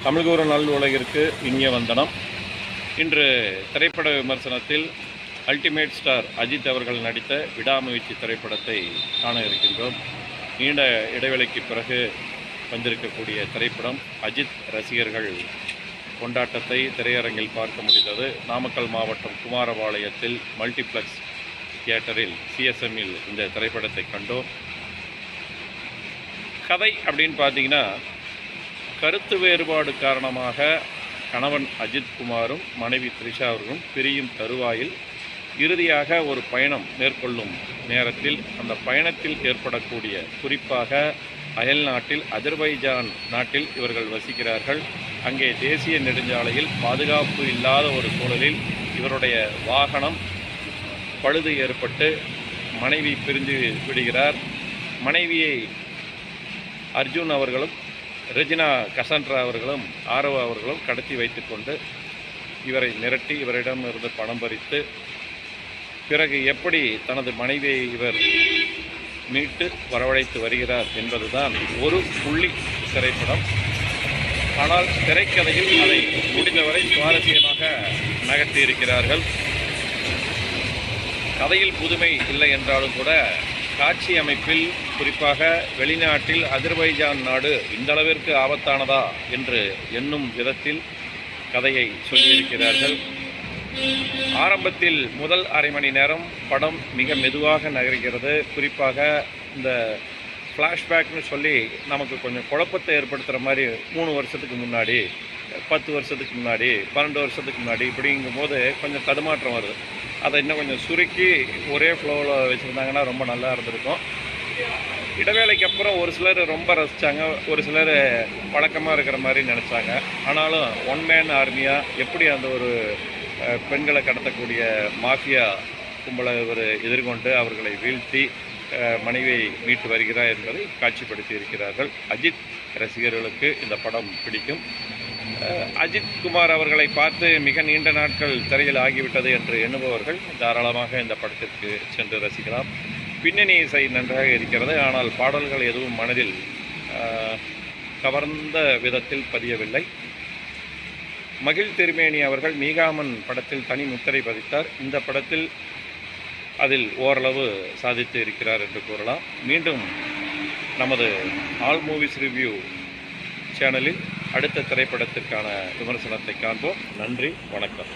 தமிழ் ஒரு நல் உலகிற்கு இனிய வந்தனம். இன்று திரைப்பட விமர்சனத்தில் அல்டிமேட் ஸ்டார் அஜித் அவர்கள் நடித்த விடாமுயற்சி திரைப்படத்தை காண இருக்கின்றோம். நீண்ட இடைவெளிக்கு பிறகு வந்திருக்கக்கூடிய திரைப்படம். அஜித் ரசிகர்கள் கொண்டாட்டத்தை திரையரங்கில் பார்க்க முடிந்தது. நாமக்கல் மாவட்டம் குமாரபாளையத்தில் மல்டிப்ளெக்ஸ் தியேட்டரில் சிஎஸ்எம்மில் இந்த திரைப்படத்தை கண்டோம். கதை அப்படின்னு பார்த்தீங்கன்னா, கருத்து வேறுபாடு காரணமாக கணவன் அஜித் குமாரும் மனைவி த்ரிஷா அவர்களும் பிரியும் தருவாயில் இறுதியாக ஒரு பயணம் மேற்கொள்ளும் நேரத்தில் அந்த பயணத்தில் ஏற்படக்கூடிய, குறிப்பாக அயல் நாட்டில் அஜர்பைஜான் நாட்டில் இவர்கள் வசிக்கிறார்கள். அங்கே தேசிய நெடுஞ்சாலையில் பாதுகாப்பு இல்லாத ஒரு சூழலில் இவருடைய வாகனம் பழுது ஏற்பட்டு மனைவி பிரிந்து விடுகிறார். மனைவியை அர்ஜுன் அவர்களும் ரெஜினா கசாண்ட்ரா அவர்களும் ஆரவ அவர்களும் கடத்தி வைத்துக்கொண்டு இவரை மிரட்டி இவரிடமிருந்து பணம் பறித்து பிறகு எப்படி தனது மனைவியை இவர் மீட்டு வரவழைத்து வருகிறார் என்பதுதான் ஒரு புள்ளி திரைப்படம். ஆனால் திரைக்கதையில் அதை முடிந்தவரை சுவாரஸ்யமாக நகர்த்தியிருக்கிறார்கள். கதையில் புதுமை இல்லை என்றாலும் கூட காட்சி அமைப்பில், குறிப்பாக வெளிநாட்டில் அஜர்பைஜான் நாடு இந்த அளவிற்கு ஆபத்தானதா என்று எண்ணும் விதத்தில் கதையை சொல்லியிருக்கிறார்கள். ஆரம்பத்தில் முதல் அரை மணி நேரம் படம் மிக மெதுவாக நகர்கிறது. குறிப்பாக இந்த ஃப்ளாஷ்பேக்னு சொல்லி நமக்கு கொஞ்சம் குழப்பத்தை ஏற்படுத்துகிற மாதிரி 3 வருஷத்துக்கு முன்னாடி, 10 வருஷத்துக்கு முன்னாடி, 12 வருஷத்துக்கு முன்னாடி இப்படிங்கும்போது கொஞ்சம் தடுமாற்றம் வருது. அதை இன்னும் கொஞ்சம் சுருக்கி ஒரே ஃப்ளோவில் வச்சுருந்தாங்கன்னா ரொம்ப நல்லா இருந்திருக்கும். இடைவேளைக்கு அப்புறம் ஒரு சிலர் ரொம்ப ரசித்தாங்க, ஒரு சிலர் பழக்கமாக இருக்கிற மாதிரி நினச்சாங்க. ஆனாலும் ஒன் மேன் ஆர்மியாக எப்படி அந்த ஒரு பெண்களை கடத்தக்கூடிய மாஃபியா கும்பலை இவர் எதிர்கொண்டு அவர்களை வீழ்த்தி மனைவியை மீட்டு வருகிறார் என்பதை காட்சிப்படுத்தி இருக்கிறார்கள். அஜித் ரசிகர்களுக்கு இந்த படம் பிடிக்கும். அஜித் குமார் அவர்களை பார்த்து மிக நீண்ட நாட்கள் திரையில் ஆகிவிட்டது என்று எண்ணுபவர்கள் தாராளமாக இந்த படத்திற்கு சென்று ரசிக்கலாம். பின்னணி இசை நன்றாக இருக்கிறது. ஆனால் பாடல்கள் எதுவும் மனதில் கவர்ந்த விதத்தில் பதியவில்லை. மகிழ் திருமேனி அவர்கள் மீகாமன் படத்தில் தனி முத்திரை பதித்தார். இந்த படத்தில் அதில் ஓரளவு சாதித்து இருக்கிறார் என்று கூறலாம். மீண்டும் நமது ஆல் மூவிஸ் ரிவ்யூ சேனலில் அடுத்த திரைப்படத்திற்கான விமர்சனத்தை காண்போம். நன்றி, வணக்கம்.